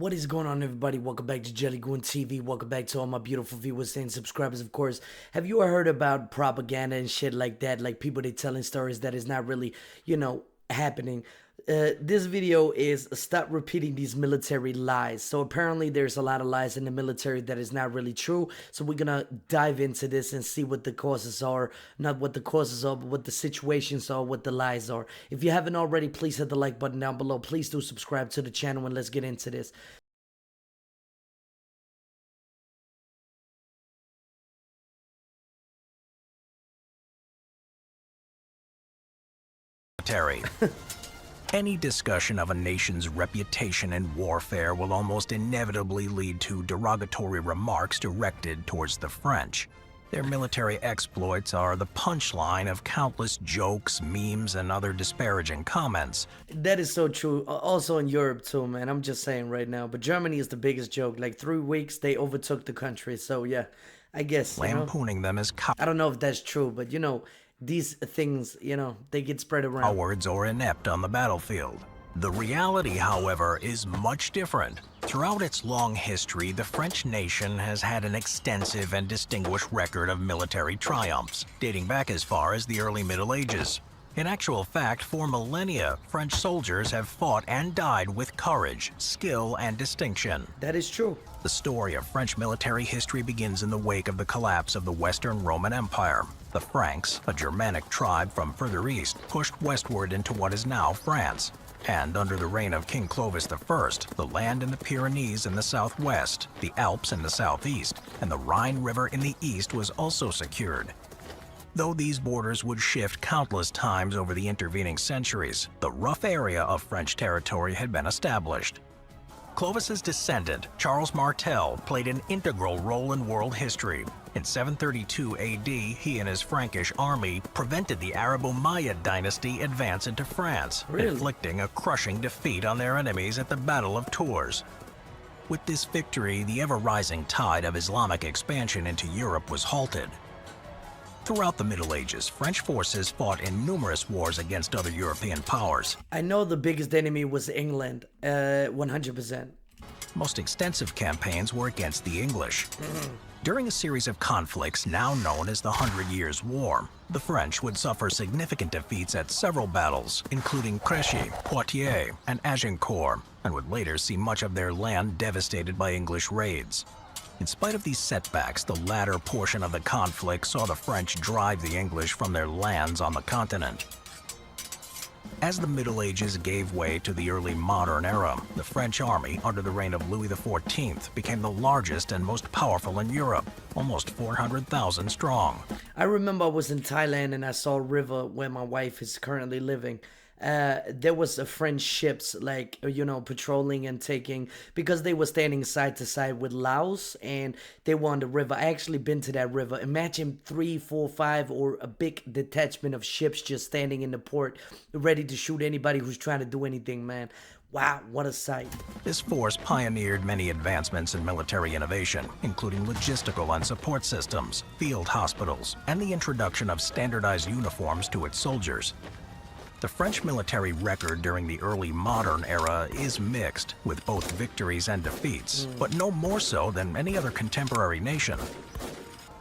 What is going on, everybody? Welcome back to JellyGoonTv. Welcome back to all my beautiful viewers and subscribers, of course. Have you ever heard about propaganda and shit like that? Like people they telling stories that is not really, happening. This video is stop repeating these military lies. So apparently there's a lot of lies in the military that is not really true. So we're gonna dive into this and see what the causes are. Not what the causes are, but what the situations are, what the lies are. If you haven't already, please hit the like button down below. Please do subscribe to the channel and let's get into this. Any discussion of a nation's reputation in warfare will almost inevitably lead to derogatory remarks directed towards the French. Their military exploits are the punchline of countless jokes, memes, and other disparaging comments. That is so true. Also in Europe too, man. I'm just saying right now. But Germany is the biggest joke. Like 3 weeks, they overtook the country. So yeah, I guess, Lampooning them as I don't know if that's true, but these things, they get spread around. cowards or inept on the battlefield. The reality, however, is much different. Throughout its long history, the French nation has had an extensive and distinguished record of military triumphs, dating back as far as the early Middle Ages. In actual fact, for millennia, French soldiers have fought and died with courage, skill, and distinction. That is true. The story of French military history begins in the wake of the collapse of the Western Roman Empire. The Franks, a Germanic tribe from further east, pushed westward into what is now France. And under the reign of King Clovis I, the land in the Pyrenees in the southwest, the Alps in the southeast, and the Rhine River in the east was also secured. Though these borders would shift countless times over the intervening centuries, the rough area of French territory had been established. Clovis's descendant, Charles Martel, played an integral role in world history. In 732 AD, he and his Frankish army prevented the Arabo-Umayyad dynasty advance into France, inflicting a crushing defeat on their enemies at the Battle of Tours. With this victory, the ever-rising tide of Islamic expansion into Europe was halted. Throughout the Middle Ages, French forces fought in numerous wars against other European powers. I know the biggest enemy was England, 100%. Most extensive campaigns were against the English. During a series of conflicts now known as the 100 Years' War, the French would suffer significant defeats at several battles, including Crécy, Poitiers, and Agincourt, and would later see much of their land devastated by English raids. In spite of these setbacks, the latter portion of the conflict saw the French drive the English from their lands on the continent. As the Middle Ages gave way to the early modern era, the French army, under the reign of Louis XIV, became the largest and most powerful in Europe, almost 400,000 strong. I remember I was in Thailand and I saw a river where my wife is currently living. There was a French ships patrolling and taking, because they were standing side to side with Laos and they were on the river. I actually been to that river. Imagine 3, 4, 5 or a big detachment of ships just standing in the port ready to shoot anybody who's trying to do anything, man. Wow, what a sight. This force pioneered many advancements in military innovation, including logistical and support systems, field hospitals, and the introduction of standardized uniforms to its soldiers. The French military record during the early modern era is mixed, with both victories and defeats, but no more so than any other contemporary nation.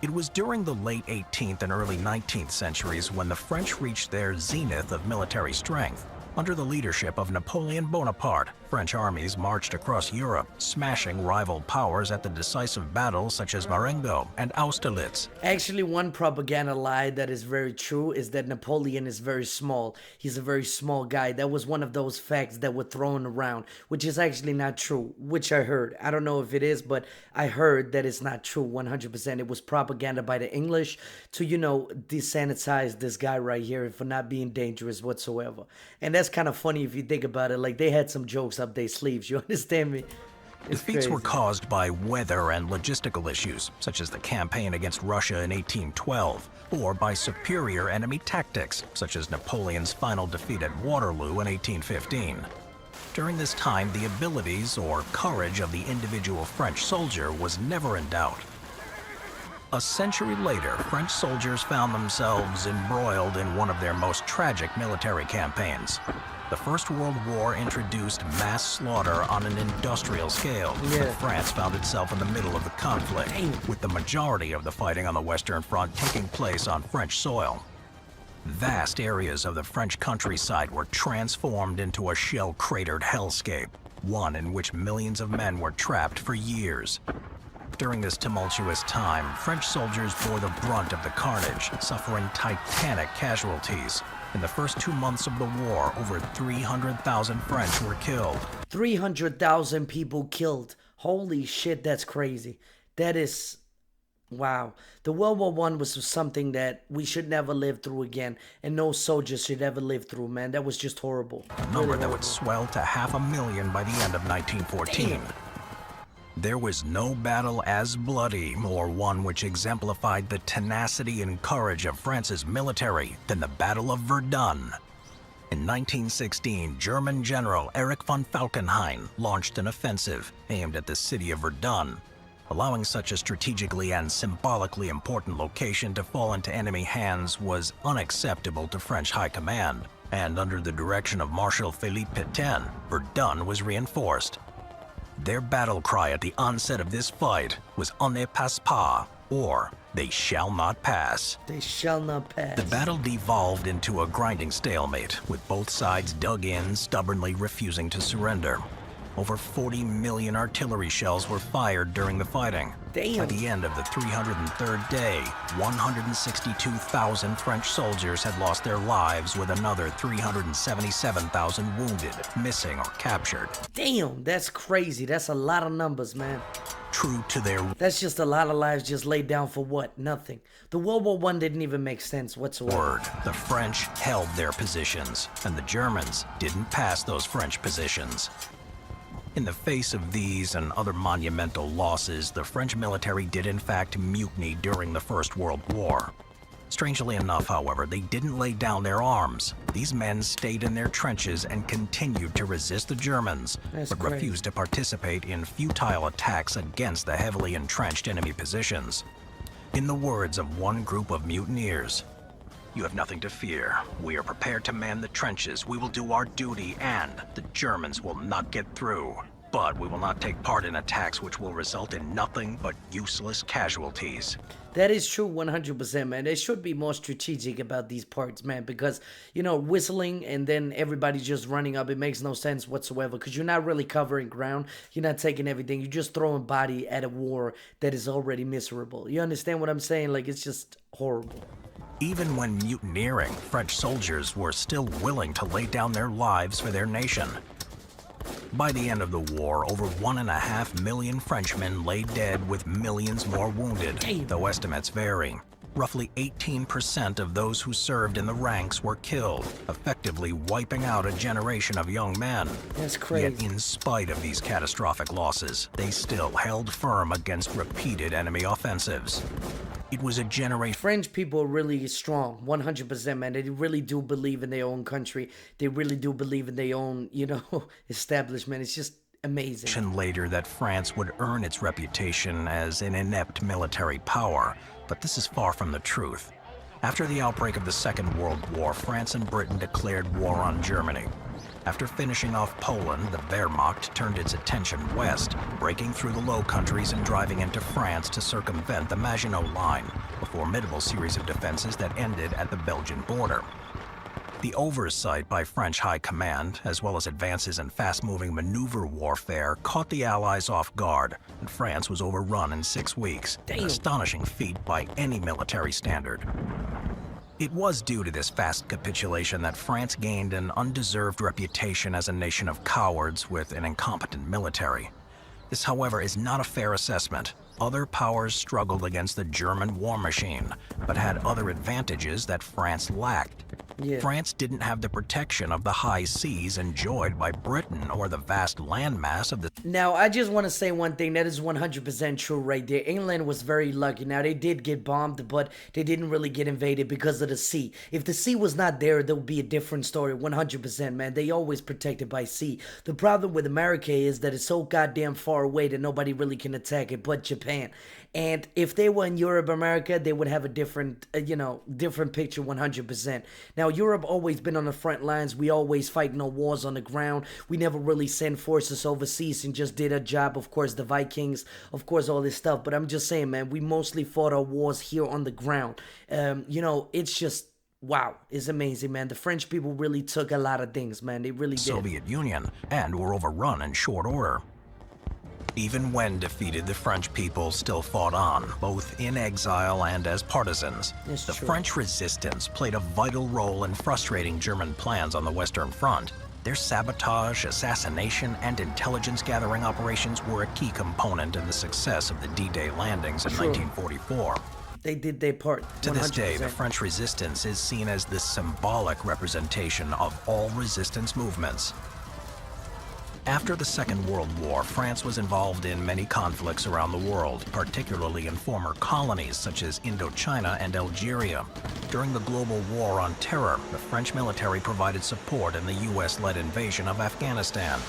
It was during the late 18th and early 19th centuries when the French reached their zenith of military strength. Under the leadership of Napoleon Bonaparte, French armies marched across Europe, smashing rival powers at the decisive battles such as Marengo and Austerlitz. Actually, one propaganda lie that is very true is that Napoleon is very small. He's a very small guy. That was one of those facts that were thrown around, which is actually not true, which I heard. I don't know if it is, but I heard that it's not true 100%. It was propaganda by the English to, desanitize this guy right here for not being dangerous whatsoever. And that's kind of funny if you think about it. Like, they had some jokes up their sleeves, you understand me? Defeats were caused by weather and logistical issues, such as the campaign against Russia in 1812, or by superior enemy tactics, such as Napoleon's final defeat at Waterloo in 1815. During this time, the abilities or courage of the individual French soldier was never in doubt. A century later, French soldiers found themselves embroiled in one of their most tragic military campaigns. The First World War introduced mass slaughter on an industrial scale, but France found itself in the middle of the conflict, with the majority of the fighting on the Western Front taking place on French soil. Vast areas of the French countryside were transformed into a shell-cratered hellscape, one in which millions of men were trapped for years. During this tumultuous time, French soldiers bore the brunt of the carnage, suffering titanic casualties. In the first 2 months of the war, over 300,000 French were killed. 300,000 people killed. Holy shit, that's crazy. That is... wow. The World War I was something that we should never live through again, and no soldier should ever live through, man. That was just horrible. A number that would swell to 500,000 by the end of 1914. Damn. There was no battle as bloody, or one which exemplified the tenacity and courage of France's military, than the Battle of Verdun. In 1916, German General Erich von Falkenhayn launched an offensive aimed at the city of Verdun. Allowing such a strategically and symbolically important location to fall into enemy hands was unacceptable to French high command, and under the direction of Marshal Philippe Pétain, Verdun was reinforced. Their battle cry at the onset of this fight was "On ne passe pas," or "They shall not pass." They shall not pass. The battle devolved into a grinding stalemate, with both sides dug in, stubbornly refusing to surrender. Over 40 million artillery shells were fired during the fighting. Damn. By the end of the 303rd day, 162,000 French soldiers had lost their lives, with another 377,000 wounded, missing, or captured. Damn, that's crazy. That's a lot of numbers, man. True to their That's just a lot of lives just laid down for what? Nothing. The World War I didn't even make sense whatsoever. word, the French held their positions, and the Germans didn't pass those French positions. In the face of these and other monumental losses, the French military did in fact mutiny during the First World War. Strangely enough, however, they didn't lay down their arms. These men stayed in their trenches and continued to resist the Germans, but refused to participate in futile attacks against the heavily entrenched enemy positions. In the words of one group of mutineers, "You have nothing to fear. We are prepared to man the trenches. We will do our duty, and the Germans will not get through. But we will not take part in attacks which will result in nothing but useless casualties." That is true 100%, man. They should be more strategic about these parts, man, because, you know, whistling and then everybody just running up, it makes no sense whatsoever, because you're not really covering ground. You're not taking everything. You're just throwing body at a war that is already miserable. You understand what I'm saying? Like, it's just horrible. Even when mutineering, French soldiers were still willing to lay down their lives for their nation. By the end of the war, over 1.5 million Frenchmen lay dead, with millions more wounded, though estimates vary. Roughly 18% of those who served in the ranks were killed, effectively wiping out a generation of young men. That's crazy. Yet in spite of these catastrophic losses, they still held firm against repeated enemy offensives. It was a generation. French people are really strong, 100%, man. They really do believe in their own country. They really do believe in their own, you know, establishment. It's just amazing. Later that France would earn its reputation as an inept military power, but this is far from the truth. After the outbreak of the Second World War, France and Britain declared war on Germany. After finishing off Poland, the Wehrmacht turned its attention west, breaking through the Low Countries and driving into France to circumvent the Maginot Line, a formidable series of defenses that ended at the Belgian border. The oversight by French high command, as well as advances in fast-moving maneuver warfare, caught the Allies off guard, and France was overrun in 6 weeks, an astonishing feat by any military standard. It was due to this fast capitulation that France gained an undeserved reputation as a nation of cowards with an incompetent military. This, however, is not a fair assessment. Other powers struggled against the German war machine, but had other advantages that France lacked. France didn't have the protection of the high seas enjoyed by Britain or the vast landmass of the... Now, I just want to say one thing that is 100% true right there. England was very lucky. Now, they did get bombed, but they didn't really get invaded because of the sea. If the sea was not there, there would be a different story, 100%, man. They always protected by sea. The problem with America is that it's so goddamn far away that nobody really can attack it but Japan. And if they were in Europe, America, they would have a different, different picture 100%. Now, Now, Europe always been on the front lines. We always fight no wars on the ground. We never really sent forces overseas and just did a job. Of course, the Vikings, of course, all this stuff. But I'm just saying, man, we mostly fought our wars here on the ground. You know, it's just, wow, it's amazing, man. The French people really took a lot of things, man. They really did. Soviet Union and were overrun in short order. Even when defeated, the French people still fought on, both in exile and as partisans. The French resistance played a vital role in frustrating German plans on the Western Front. Their sabotage, assassination, and intelligence-gathering operations were a key component in the success of the D-Day landings in 1944. They did their part. 100%. To this day, the French resistance is seen as the symbolic representation of all resistance movements. After the Second World War, France was involved in many conflicts around the world, particularly in former colonies such as Indochina and Algeria. During the global war on terror, the French military provided support in the US-led invasion of Afghanistan.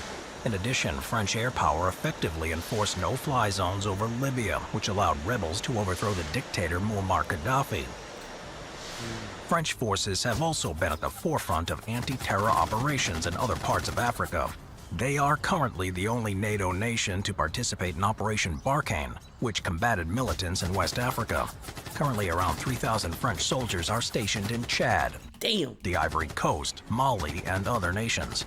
In addition, French air power effectively enforced no-fly zones over Libya, which allowed rebels to overthrow the dictator Muammar Gaddafi. French forces have also been at the forefront of anti-terror operations in other parts of Africa. They are currently the only NATO nation to participate in Operation Barkhane, which combated militants in West Africa. Currently, around 3,000 French soldiers are stationed in Chad, the Ivory Coast, Mali, and other nations.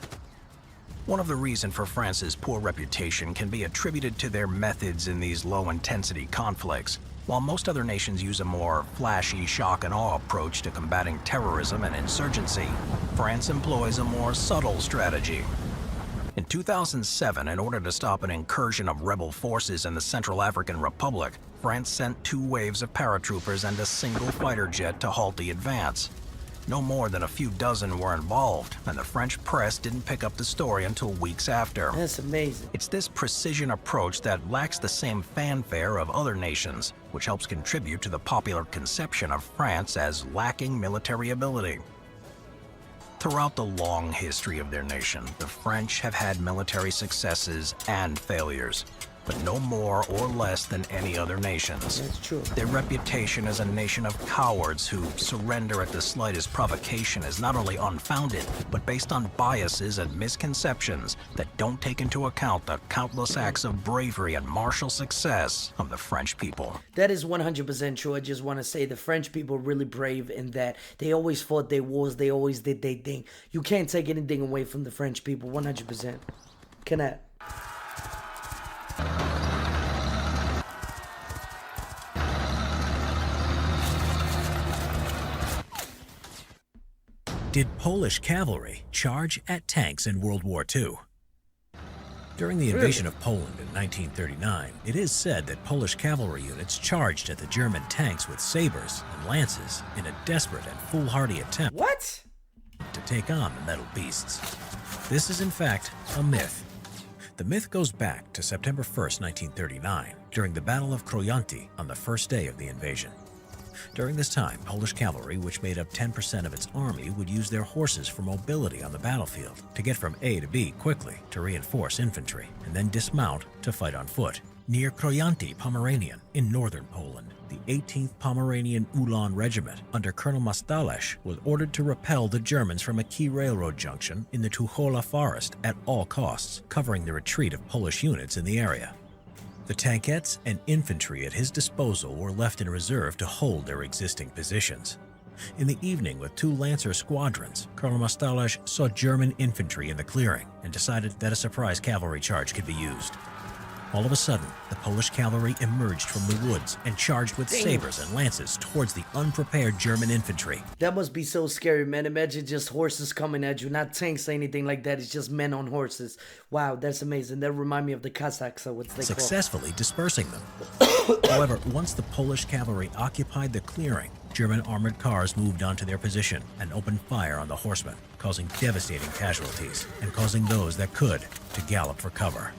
One of the reasons for France's poor reputation can be attributed to their methods in these low-intensity conflicts. While most other nations use a more flashy shock and awe approach to combating terrorism and insurgency, France employs a more subtle strategy. In 2007, in order to stop an incursion of rebel forces in the Central African Republic, France sent 2 waves of paratroopers and a single fighter jet to halt the advance. No more than a few dozen were involved, and the French press didn't pick up the story until weeks after. That's amazing. It's this precision approach that lacks the same fanfare of other nations, which helps contribute to the popular conception of France as lacking military ability. Throughout the long history of their nation, the French have had military successes and failures, but no more or less than any other nations. That's true. Their reputation as a nation of cowards who surrender at the slightest provocation is not only unfounded, but based on biases and misconceptions that don't take into account the countless acts of bravery and martial success of the French people. That is 100% true. I just want to say the French people are really brave in that they always fought their wars, they always did their thing. You can't take anything away from the French people, 100%. Cannot. Did Polish cavalry charge at tanks in World War II? During the invasion of Poland in 1939, it is said that Polish cavalry units charged at the German tanks with sabers and lances in a desperate and foolhardy attempt to take on the metal beasts. This is in fact a myth. The myth goes back to September 1st, 1939, during the Battle of Krojanty on the first day of the invasion. During this time, Polish cavalry, which made up 10% of its army, would use their horses for mobility on the battlefield to get from A to B quickly to reinforce infantry, and then dismount to fight on foot. Near Krojanty, Pomeranian, in northern Poland, the 18th Pomeranian Ulan Regiment, under Colonel Mastalerz, was ordered to repel the Germans from a key railroad junction in the Tuchola Forest at all costs, covering the retreat of Polish units in the area. The tankettes and infantry at his disposal were left in reserve to hold their existing positions. In the evening, with 2 Lancer squadrons, Colonel Mastalerz saw German infantry in the clearing and decided that a surprise cavalry charge could be used. All of a sudden, the Polish cavalry emerged from the woods and charged with sabers and lances towards the unprepared German infantry. That must be so scary, man. Imagine just horses coming at you, not tanks or anything like that. It's just men on horses. Wow, that's amazing. That reminds me of the Cossacks, or what they successfully dispersing them. However, once the Polish cavalry occupied the clearing, German armored cars moved onto their position and opened fire on the horsemen, causing devastating casualties and causing those that could to gallop for cover.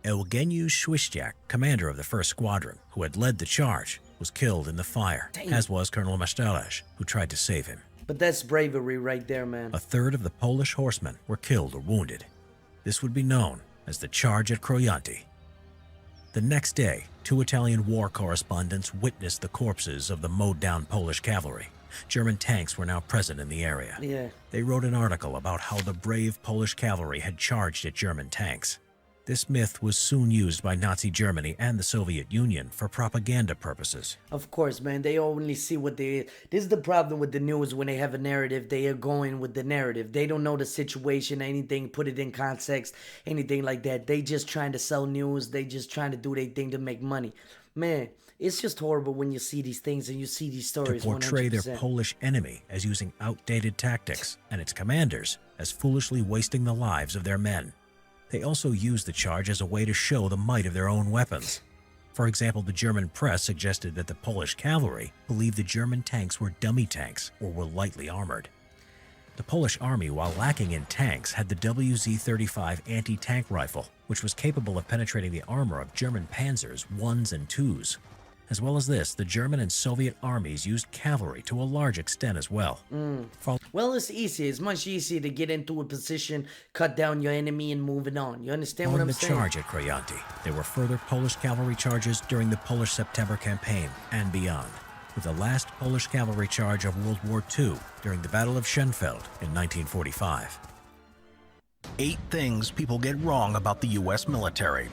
Eugeniusz Świściak, commander of the 1st Squadron, who had led the charge, was killed in the fire, as was Colonel Mastalerz, who tried to save him. But that's bravery right there, man. A third of the Polish horsemen were killed or wounded. This would be known as the Charge at Krojanty. The next day, 2 Italian war correspondents witnessed the corpses of the mowed-down Polish cavalry German tanks were now present in the area. Yeah. They wrote an article about how the brave Polish cavalry had charged at German tanks. This myth was soon used by Nazi Germany and the Soviet Union for propaganda purposes. Of course, man. They only see what they... This is the problem with the news. When they have a narrative, they are going with the narrative. They don't know the situation, anything, put it in context, anything like that. They just trying to sell news. They just trying to do their thing to make money. Man, it's just horrible when you see these things and you see these stories. To portray 100%. their Polish enemy as using outdated tactics and its commanders as foolishly wasting the lives of their men. They also used the charge as a way to show the might of their own weapons. For example, the German press suggested that the Polish cavalry believed the German tanks were dummy tanks or were lightly armored. The Polish army, while lacking in tanks, had the WZ-35 anti-tank rifle, which was capable of penetrating the armor of German panzers 1s and 2s. As well as this, the German and Soviet armies used cavalry to a large extent as well. Well, it's easy. It's much easier to get into a position, cut down your enemy, and move it on. You understand what Following I'm the saying? charge at Krajanti, there were further Polish cavalry charges during the Polish September campaign and beyond, with the last Polish cavalry charge of World War II during the Battle of Schenfeld in 1945. 8 things people get wrong about the U.S. military.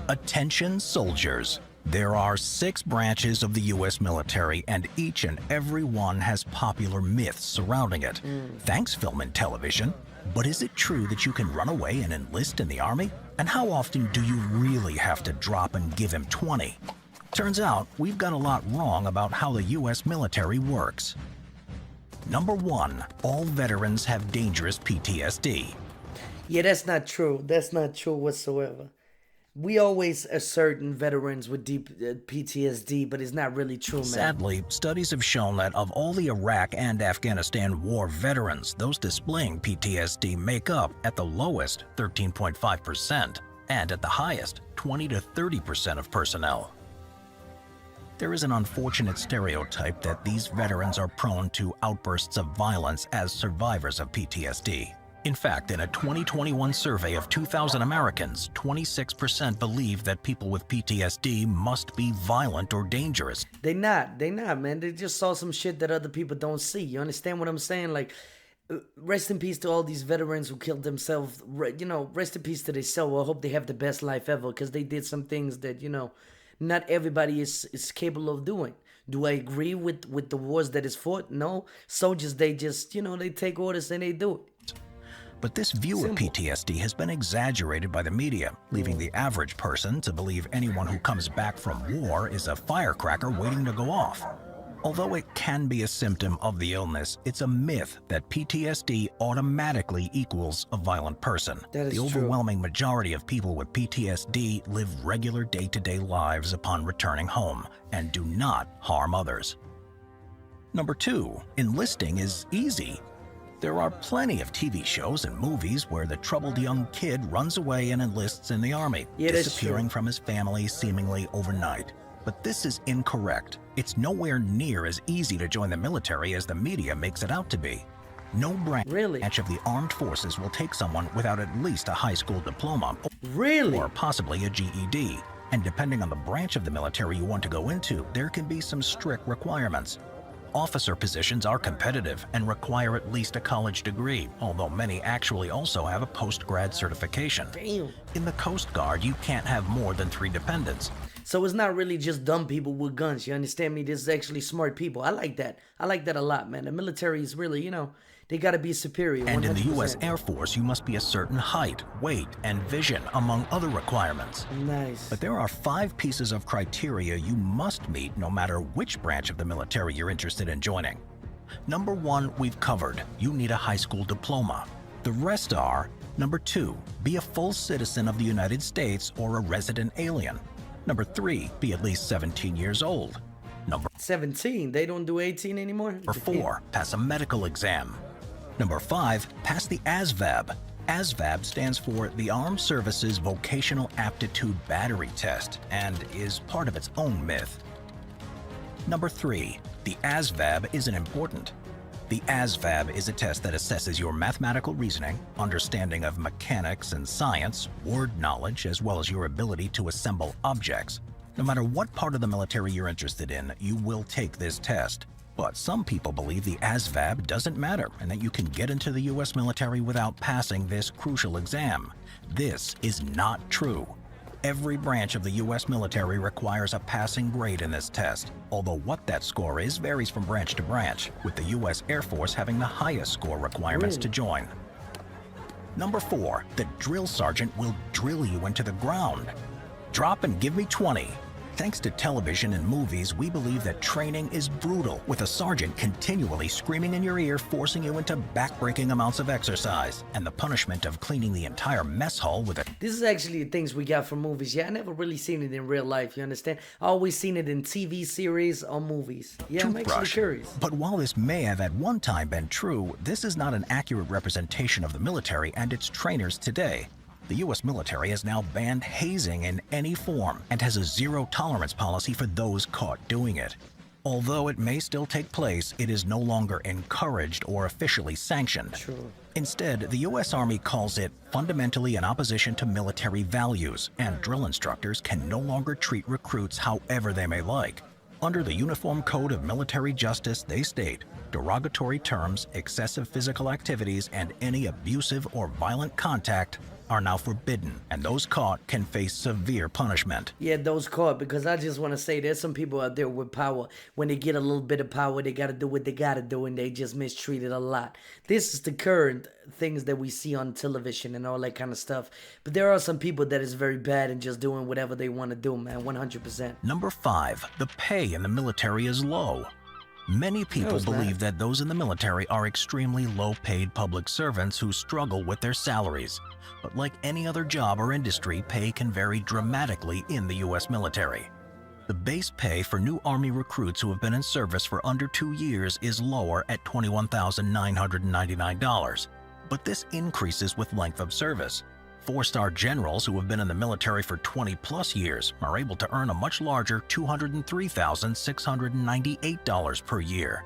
Attention soldiers. There are 6 branches of the U.S. military, and each and every one has popular myths surrounding it. Thanks, film and television. But is it true that you can run away and enlist in the Army? And how often do you really have to drop and give him 20? Turns out, we've got a lot wrong about how the U.S. military works. Number 1, all veterans have dangerous PTSD. Yeah, that's not true. That's not true whatsoever. We always assert veterans with deep PTSD, but it's not really true, man. Sadly, studies have shown that of all the Iraq and Afghanistan war veterans, those displaying PTSD make up, at the lowest, 13.5%, and at the highest, 20 to 30% of personnel. There is an unfortunate stereotype that these veterans are prone to outbursts of violence as survivors of PTSD. In fact, in a 2021 survey of 2,000 Americans, 26% believe that people with PTSD must be violent or dangerous. They not, man. They just saw some shit that other people don't see. You understand what I'm saying? Like, rest in peace to all these veterans who killed themselves. You know, rest in peace to themselves. I hope they have the best life ever, because they did some things that, you know, not everybody is capable of doing. Do I agree with the wars that is fought? No. Soldiers, they just, you know, they take orders and they do it. But this view of PTSD has been exaggerated by the media, leaving the average person to believe anyone who comes back from war is a firecracker waiting to go off. Although it can be a symptom of the illness, it's a myth that PTSD automatically equals a violent person. That is the overwhelming majority of people with PTSD live regular day-to-day lives upon returning home and do not harm others. Number 2, enlisting is easy. There are plenty of TV shows and movies where the troubled young kid runs away and enlists in the Army, disappearing from his family seemingly overnight. But this is incorrect. It's nowhere near as easy to join the military as the media makes it out to be. No branch of the armed forces will take someone without at least a high school diploma or possibly a GED. And depending on the branch of the military you want to go into, there can be some strict requirements. Officer positions are competitive and require at least a college degree, although many actually also have a post-grad certification. Damn. In the Coast Guard, you can't have more than 3 dependents. So it's not really just dumb people with guns, you understand me? This is actually smart people. I like that. I like that a lot, man. The military is really, you know, they gotta be superior. 100%. And in the U.S. Air Force, you must be a certain height, weight, and vision, among other requirements. Nice. But there are 5 pieces of criteria you must meet no matter which branch of the military you're interested in joining. Number 1, we've covered. You need a high school diploma. The rest are: Number 2, be a full citizen of the United States or a resident alien. Number 3, be at least 17 years old. Number 17? They don't do 18 anymore? Number 4, pass a medical exam. Number 5, pass the ASVAB. ASVAB stands for the Armed Services Vocational Aptitude Battery Test and is part of its own myth. Number 3, the ASVAB isn't important. The ASVAB is a test that assesses your mathematical reasoning, understanding of mechanics and science, word knowledge, as well as your ability to assemble objects. No matter what part of the military you're interested in, you will take this test. But some people believe the ASVAB doesn't matter and that you can get into the U.S. military without passing this crucial exam. This is not true. Every branch of the U.S. military requires a passing grade in this test, although what that score is varies from branch to branch, with the U.S. Air Force having the highest score requirements to join. Number 4, the drill sergeant will drill you into the ground. Drop and give me 20. Thanks to television and movies, we believe that training is brutal, with a sergeant continually screaming in your ear, forcing you into backbreaking amounts of exercise, and the punishment of cleaning the entire mess hall with a... This is actually things we got from movies. Yeah, I never really seen it in real life, you understand? I always seen it in TV series or movies. Yeah, I'm actually curious. But while this may have at one time been true, this is not an accurate representation of the military and its trainers today. The U.S. military has now banned hazing in any form and has a zero-tolerance policy for those caught doing it. Although it may still take place, it is no longer encouraged or officially sanctioned. True. Instead, the U.S. Army calls it fundamentally in opposition to military values, and drill instructors can no longer treat recruits however they may like. Under the Uniform Code of Military Justice, they state, derogatory terms, excessive physical activities, and any abusive or violent contact are now forbidden, and those caught can face severe punishment. Yeah, those caught, because I just want to say there's some people out there with power. When they get a little bit of power, they got to do what they got to do, and they just mistreat it a lot. This is the current things that we see on television and all that kind of stuff. But there are some people that is very bad and just doing whatever they want to do, man, 100%. Number 5, the pay in the military is low. Many people believe that those in the military are extremely low-paid public servants who struggle with their salaries. But like any other job or industry, pay can vary dramatically in the U.S. military. The base pay for new Army recruits who have been in service for under 2 years is lower at $21,999. But this increases with length of service. 4-star generals who have been in the military for 20-plus years are able to earn a much larger $203,698 per year.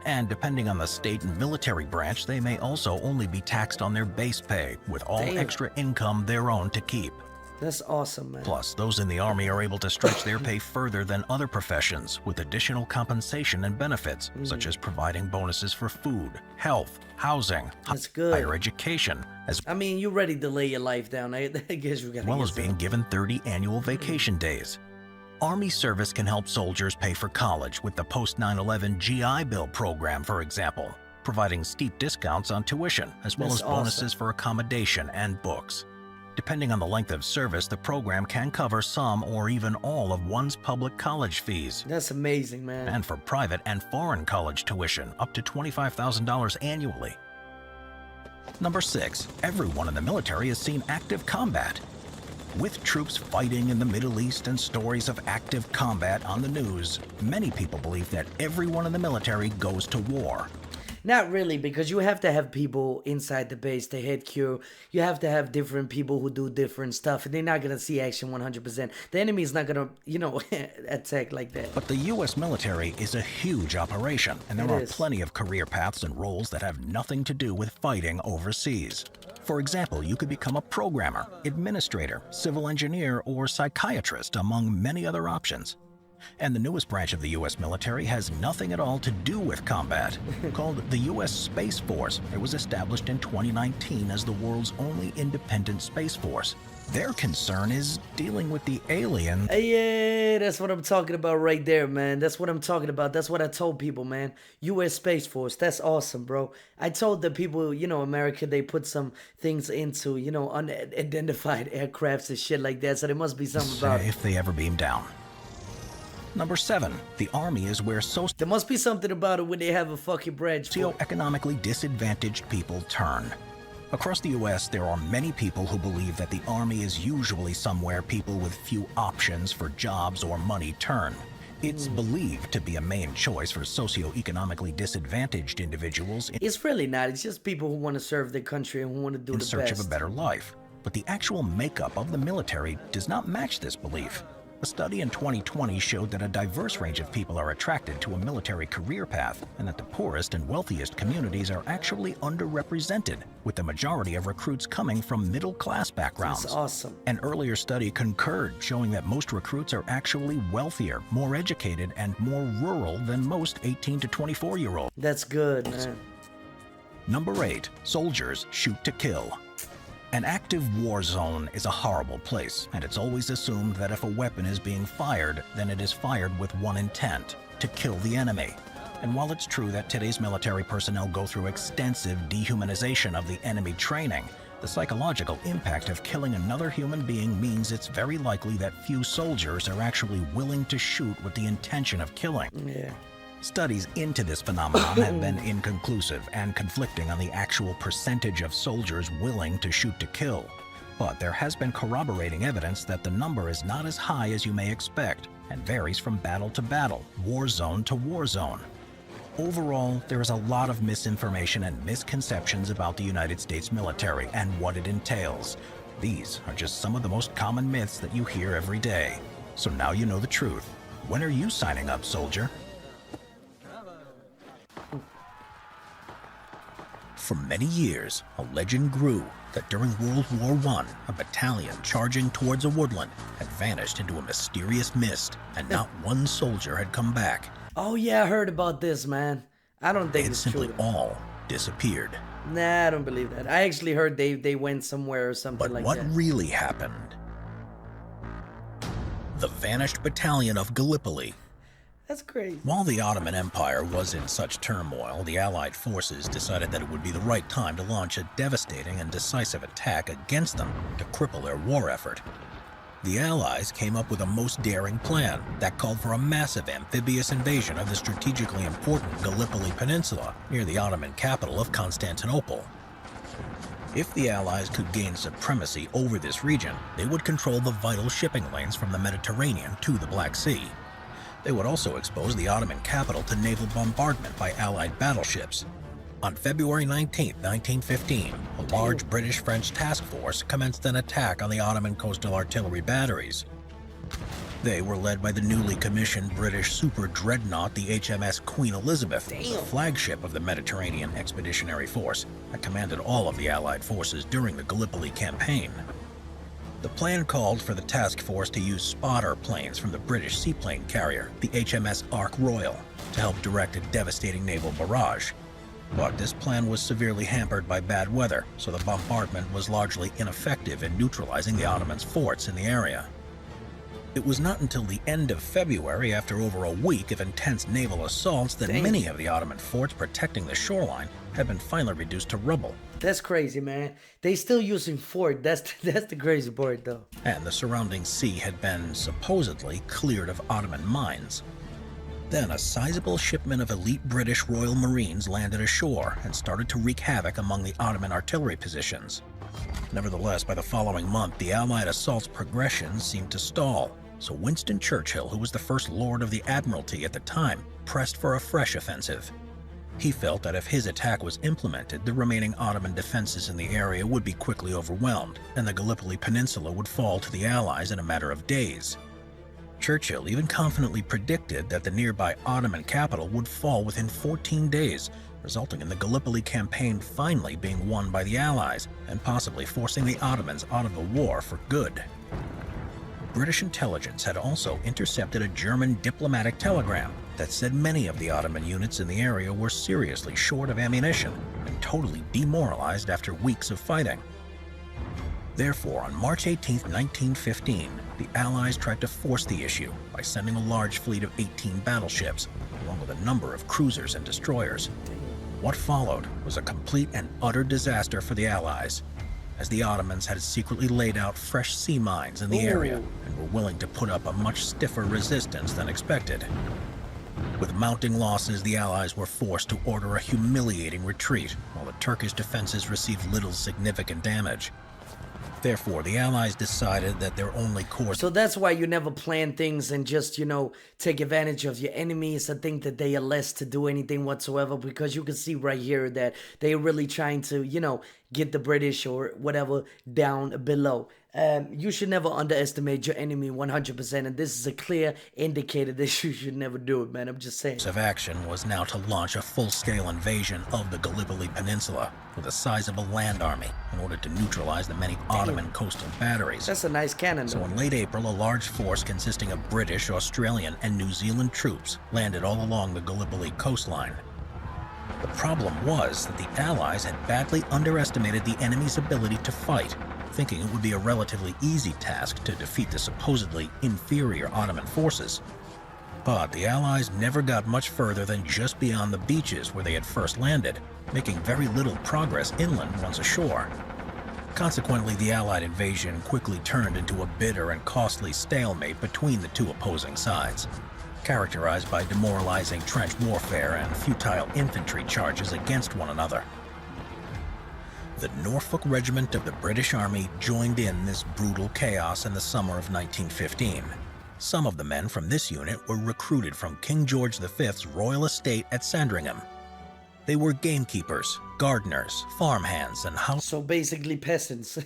And depending on the state and military branch, they may also only be taxed on their base pay, with all extra income their own to keep. That's awesome, man. Plus, those in the Army are able to stretch their pay further than other professions with additional compensation and benefits, such as providing bonuses for food, health, housing, higher education, as I mean, you ready to lay your life down. I guess you got well as being given 30 annual vacation days. Army service can help soldiers pay for college with the post-9/11 GI Bill program, for example, providing steep discounts on tuition, as well as bonuses for accommodation and books. Depending on the length of service, the program can cover some or even all of one's public college fees. That's amazing, man. And for private and foreign college tuition, up to $25,000 annually. Number 6, everyone in the military has seen active combat. With troops fighting in the Middle East and stories of active combat on the news, many people believe that everyone in the military goes to war. Not really, because you have to have people inside the base, the HQ. You have to have different people who do different stuff, and they're not going to see action 100%. The enemy is not going to, attack like that. But the U.S. military is a huge operation, and there are plenty of career paths and roles that have nothing to do with fighting overseas. For example, you could become a programmer, administrator, civil engineer, or psychiatrist, among many other options. And the newest branch of the U.S. military has nothing at all to do with combat. Called the U.S. Space Force, it was established in 2019 as the world's only independent space force. Their concern is dealing with the alien. Yeah, that's what I'm talking about right there, man. That's what I'm talking about. That's what I told people, man. U.S. Space Force, that's awesome, bro. I told the people, America, they put some things into, unidentified aircrafts and shit like that, so there must be something about it. If they ever beam down. Number 7, the Army is where there must be something about it when they have a fucking branch. Socioeconomically disadvantaged people turn. Across the U.S., there are many people who believe that the Army is usually somewhere people with few options for jobs or money turn. It's believed to be a main choice for socioeconomically disadvantaged individuals. It's really not. It's just people who want to serve their country and who want to do the best. In search of a better life. But the actual makeup of the military does not match this belief. A study in 2020 showed that a diverse range of people are attracted to a military career path, and that the poorest and wealthiest communities are actually underrepresented, with the majority of recruits coming from middle-class backgrounds. That's awesome. An earlier study concurred, showing that most recruits are actually wealthier, more educated, and more rural than most 18 to 24-year-olds. That's good, man. Number 8. Soldiers shoot to kill. An active war zone is a horrible place, and it's always assumed that if a weapon is being fired, then it is fired with one intent: to kill the enemy. And while it's true that today's military personnel go through extensive dehumanization of the enemy training, the psychological impact of killing another human being means it's very likely that few soldiers are actually willing to shoot with the intention of killing. Yeah. Studies into this phenomenon have been inconclusive and conflicting on the actual percentage of soldiers willing to shoot to kill. But there has been corroborating evidence that the number is not as high as you may expect and varies from battle to battle, war zone to war zone. Overall, there is a lot of misinformation and misconceptions about the United States military and what it entails. These are just some of the most common myths that you hear every day. So now you know the truth. When are you signing up, soldier? For many years, a legend grew that during World War I, a battalion charging towards a woodland had vanished into a mysterious mist, and not one soldier had come back. Oh yeah, I heard about this, man. I don't They think had it's simply true. all disappeared. Nah, I don't believe that. I actually heard they went somewhere or something But like what that. really happened? The vanished battalion of Gallipoli. That's crazy. While the Ottoman Empire was in such turmoil, the Allied forces decided that it would be the right time to launch a devastating and decisive attack against them to cripple their war effort. The Allies came up with a most daring plan that called for a massive amphibious invasion of the strategically important Gallipoli Peninsula near the Ottoman capital of Constantinople. If the Allies could gain supremacy over this region, they would control the vital shipping lanes from the Mediterranean to the Black Sea. They would also expose the Ottoman capital to naval bombardment by Allied battleships. On February 19, 1915, a large British-French task force commenced an attack on the Ottoman coastal artillery batteries. They were led by the newly commissioned British super dreadnought, the HMS Queen Elizabeth, the flagship of the Mediterranean Expeditionary Force, that commanded all of the Allied forces during the Gallipoli campaign. The plan called for the task force to use spotter planes from the British seaplane carrier, the HMS Ark Royal, to help direct a devastating naval barrage. But this plan was severely hampered by bad weather, so the bombardment was largely ineffective in neutralizing the Ottomans' forts in the area. It was not until the end of February, after over a week of intense naval assaults, that many of the Ottoman forts protecting the shoreline had been finally reduced to rubble. That's crazy, man. They still using fort. That's the crazy part, though. And the surrounding sea had been supposedly cleared of Ottoman mines. Then a sizable shipment of elite British Royal Marines landed ashore and started to wreak havoc among the Ottoman artillery positions. Nevertheless, by the following month, the Allied assault's progression seemed to stall, so Winston Churchill, who was the First Lord of the Admiralty at the time, pressed for a fresh offensive. He felt that if his attack was implemented, the remaining Ottoman defenses in the area would be quickly overwhelmed, and the Gallipoli Peninsula would fall to the Allies in a matter of days. Churchill even confidently predicted that the nearby Ottoman capital would fall within 14 days, resulting in the Gallipoli campaign finally being won by the Allies, and possibly forcing the Ottomans out of the war for good. British intelligence had also intercepted a German diplomatic telegram that said many of the Ottoman units in the area were seriously short of ammunition and totally demoralized after weeks of fighting. Therefore, on March 18, 1915, the Allies tried to force the issue by sending a large fleet of 18 battleships, along with a number of cruisers and destroyers. What followed was a complete and utter disaster for the Allies, as the Ottomans had secretly laid out fresh sea mines in the area and were willing to put up a much stiffer resistance than expected. With mounting losses, the Allies were forced to order a humiliating retreat, while the Turkish defenses received little significant damage. Therefore, the Allies decided that their only course... So that's why you never plan things and just, take advantage of your enemies and think that they are less to do anything whatsoever, because you can see right here that they're really trying to, get the British or whatever down below. You should never underestimate your enemy 100%, and this is a clear indicator that you should never do it, man. I'm just saying. Of action was now to launch a full-scale invasion of the Gallipoli Peninsula with a sizable land army in order to neutralize the many Ottoman coastal batteries. That's a nice cannon, So though. in late April, a large force consisting of British, Australian, and New Zealand troops landed all along the Gallipoli coastline. The problem was that the Allies had badly underestimated the enemy's ability to fight, thinking it would be a relatively easy task to defeat the supposedly inferior Ottoman forces. But the Allies never got much further than just beyond the beaches where they had first landed, making very little progress inland once ashore. Consequently, the Allied invasion quickly turned into a bitter and costly stalemate between the two opposing sides, characterized by demoralizing trench warfare and futile infantry charges against one another. The Norfolk Regiment of the British Army joined in this brutal chaos in the summer of 1915. Some of the men from this unit were recruited from King George V's royal estate at Sandringham. They were gamekeepers, gardeners, farmhands, and house... So basically peasants.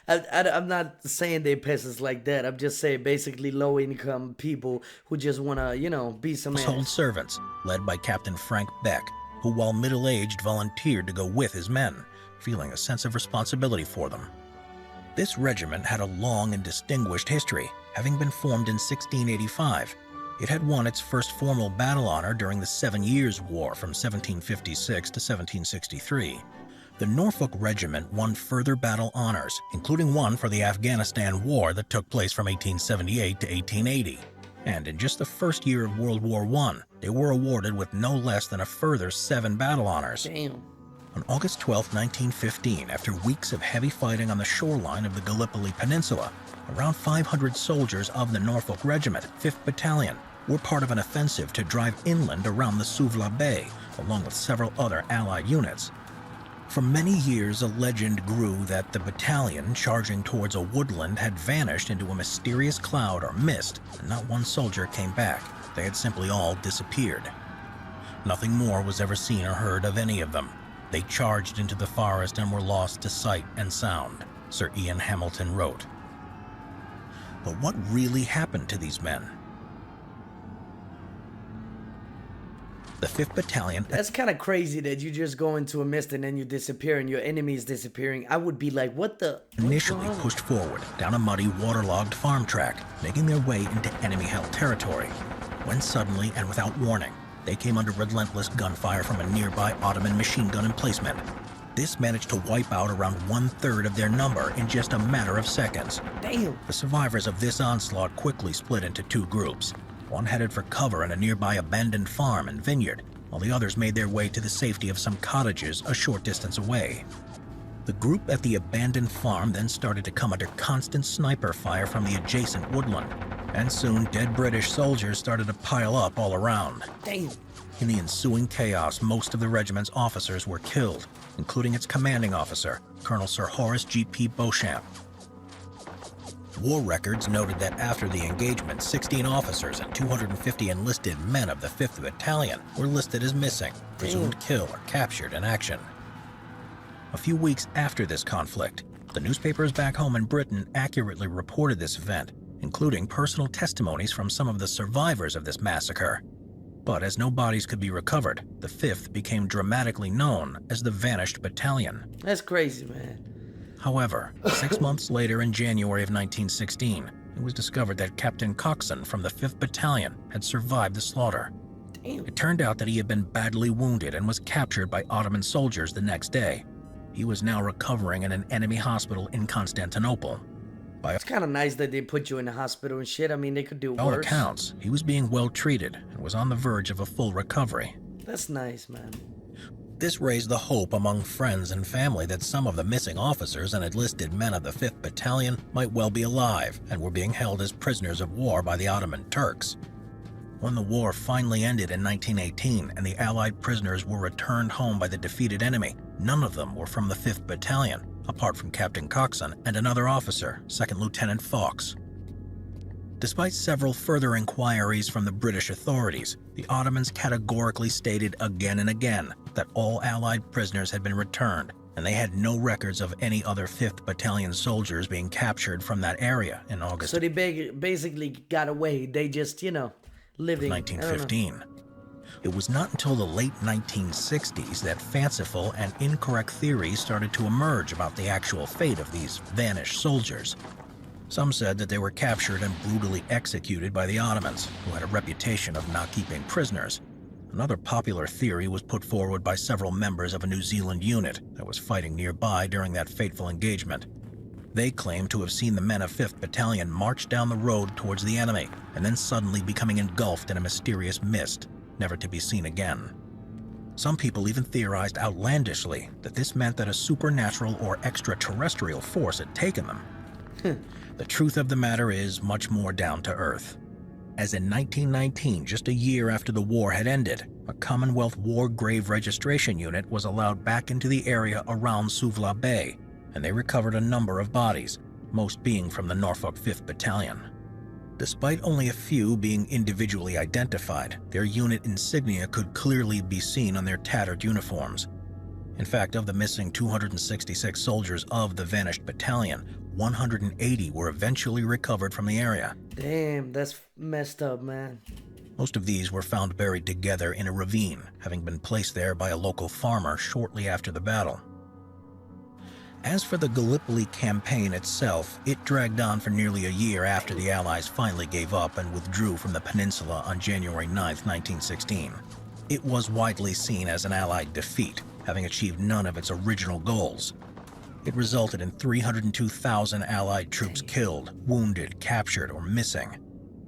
I'm not saying they're peasants like that. I'm just saying basically low-income people who just want to, you know, be some household servants, led by Captain Frank Beck, who, while middle-aged, volunteered to go with his men, feeling a sense of responsibility for them. This regiment had a long and distinguished history, having been formed in 1685. It had won its first formal battle honor during the 7 Years' War from 1756 to 1763. The Norfolk Regiment won further battle honors, including one for the Afghanistan War that took place from 1878 to 1880. And in just the first year of World War I, they were awarded with no less than a further 7 battle honors. Damn. On August 12, 1915, after weeks of heavy fighting on the shoreline of the Gallipoli Peninsula, around 500 soldiers of the Norfolk Regiment, 5th Battalion, were part of an offensive to drive inland around the Suvla Bay, along with several other Allied units. For many years, a legend grew that the battalion charging towards a woodland had vanished into a mysterious cloud or mist, and not one soldier came back. They had simply all disappeared. Nothing more was ever seen or heard of any of them. They charged into the forest and were lost to sight and sound, Sir Ian Hamilton wrote. But what really happened to these men? The 5th Battalion... That's kind of crazy that you just go into a mist and then you disappear and your enemy is disappearing. I would be like, what the... initially pushed forward down a muddy, waterlogged farm track, making their way into enemy-held territory, when suddenly and without warning, they came under relentless gunfire from a nearby Ottoman machine gun emplacement. This managed to wipe out around 1/3 of their number in just a matter of seconds. Damn. The survivors of this onslaught quickly split into 2 groups. One headed for cover in a nearby abandoned farm and vineyard, while the others made their way to the safety of some cottages a short distance away. The group at the abandoned farm then started to come under constant sniper fire from the adjacent woodland, and soon dead British soldiers started to pile up all around. Damn. In the ensuing chaos, most of the regiment's officers were killed, including its commanding officer, Colonel Sir Horace G.P. Beauchamp. War records noted that after the engagement, 16 officers and 250 enlisted men of the 5th Battalion were listed as missing, presumed killed or captured in action. A few weeks after this conflict, the newspapers back home in Britain accurately reported this event, including personal testimonies from some of the survivors of this massacre. But as no bodies could be recovered, the 5th became dramatically known as the Vanished Battalion. That's crazy, man. However, 6 months later in January of 1916, it was discovered that Captain Coxon from the 5th Battalion had survived the slaughter. Damn. It turned out that he had been badly wounded and was captured by Ottoman soldiers the next day. He was now recovering in an enemy hospital in Constantinople. By It's kind of nice that they put you in the hospital and shit. I mean, they could do all worse. accounts, he was being well treated and was on the verge of a full recovery. That's nice, man. This raised the hope among friends and family that some of the missing officers and enlisted men of the 5th Battalion might well be alive and were being held as prisoners of war by the Ottoman Turks. When the war finally ended in 1918 and the Allied prisoners were returned home by the defeated enemy, none of them were from the 5th Battalion, apart from Captain Coxon and another officer, 2nd Lieutenant Fawkes. Despite several further inquiries from the British authorities, the Ottomans categorically stated again and again that all Allied prisoners had been returned and they had no records of any other 5th Battalion soldiers being captured from that area in August So they basically got away. They just, living. of I don't know. 1915. It was not until the late 1960s that fanciful and incorrect theories started to emerge about the actual fate of these vanished soldiers. Some said that they were captured and brutally executed by the Ottomans, who had a reputation of not keeping prisoners. Another popular theory was put forward by several members of a New Zealand unit that was fighting nearby during that fateful engagement. They claimed to have seen the men of 5th Battalion march down the road towards the enemy, and then suddenly becoming engulfed in a mysterious mist, never to be seen again. Some people even theorized outlandishly that this meant that a supernatural or extraterrestrial force had taken them. The truth of the matter is much more down to earth. As in 1919, just a year after the war had ended, a Commonwealth War Grave Registration Unit was allowed back into the area around Suvla Bay, and they recovered a number of bodies, most being from the Norfolk 5th Battalion. Despite only a few being individually identified, their unit insignia could clearly be seen on their tattered uniforms. In fact, of the missing 266 soldiers of the vanished battalion, 180 were eventually recovered from the area. Damn, that's messed up, man. Most of these were found buried together in a ravine, having been placed there by a local farmer shortly after the battle. As for the Gallipoli campaign itself, it dragged on for nearly a year after the Allies finally gave up and withdrew from the peninsula on January 9, 1916. It was widely seen as an Allied defeat, having achieved none of its original goals. It resulted in 302,000 Allied troops killed, wounded, captured, or missing.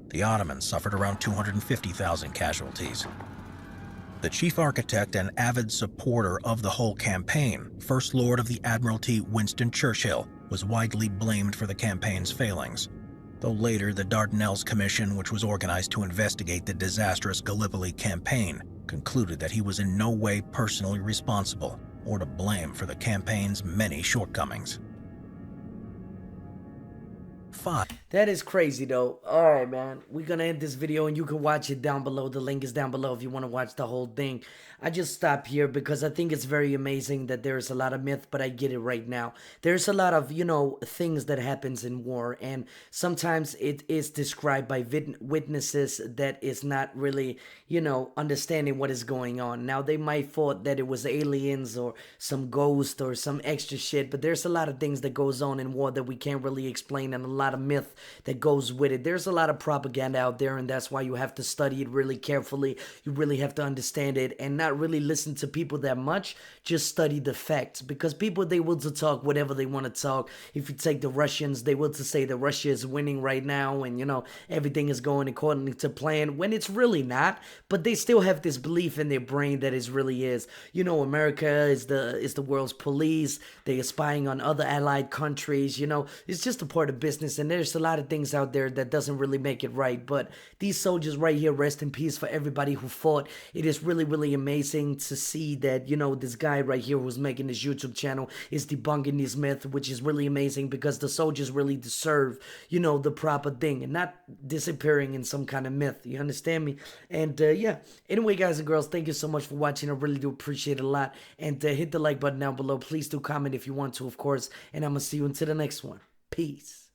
The Ottomans suffered around 250,000 casualties. The chief architect and avid supporter of the whole campaign, First Lord of the Admiralty Winston Churchill, was widely blamed for the campaign's failings, though later the Dardanelles Commission, which was organized to investigate the disastrous Gallipoli campaign, concluded that he was in no way personally responsible or to blame for the campaign's many shortcomings. 5. That is crazy, though. All right, man. We're going to end this video, and you can watch it down below. The link is down below if you want to watch the whole thing. I just stopped here because I think it's very amazing that there's a lot of myth, but I get it right now. There's a lot of, things that happens in war, and sometimes it is described by witnesses that is not really, understanding what is going on. Now, they might thought that it was aliens or some ghost or some extra shit, but there's a lot of things that goes on in war that we can't really explain, and a lot of myth that goes with it. There's a lot of propaganda out there, and that's why you have to study it really carefully. You really have to understand it and not really listen to people that much. Just study the facts, because people, they will to talk whatever they want to talk. If you take the Russians, they will to say that Russia is winning right now and everything is going according to plan, when it's really not. But they still have this belief in their brain that it really is. America is the world's police. They are spying on other allied countries. It's just a part of business, and there's a lot of things out there that doesn't really make it right. But these soldiers right here, rest in peace for everybody who fought. It is really, really amazing to see that, this guy right here who's making this YouTube channel is debunking these myths, which is really amazing, because the soldiers really deserve, the proper thing and not disappearing in some kind of myth. You understand me? And yeah, anyway, guys and girls, thank you so much for watching. I really do appreciate it a lot. And hit the like button down below. Please do comment if you want to, of course. And I'm going to see you until the next one. Peace.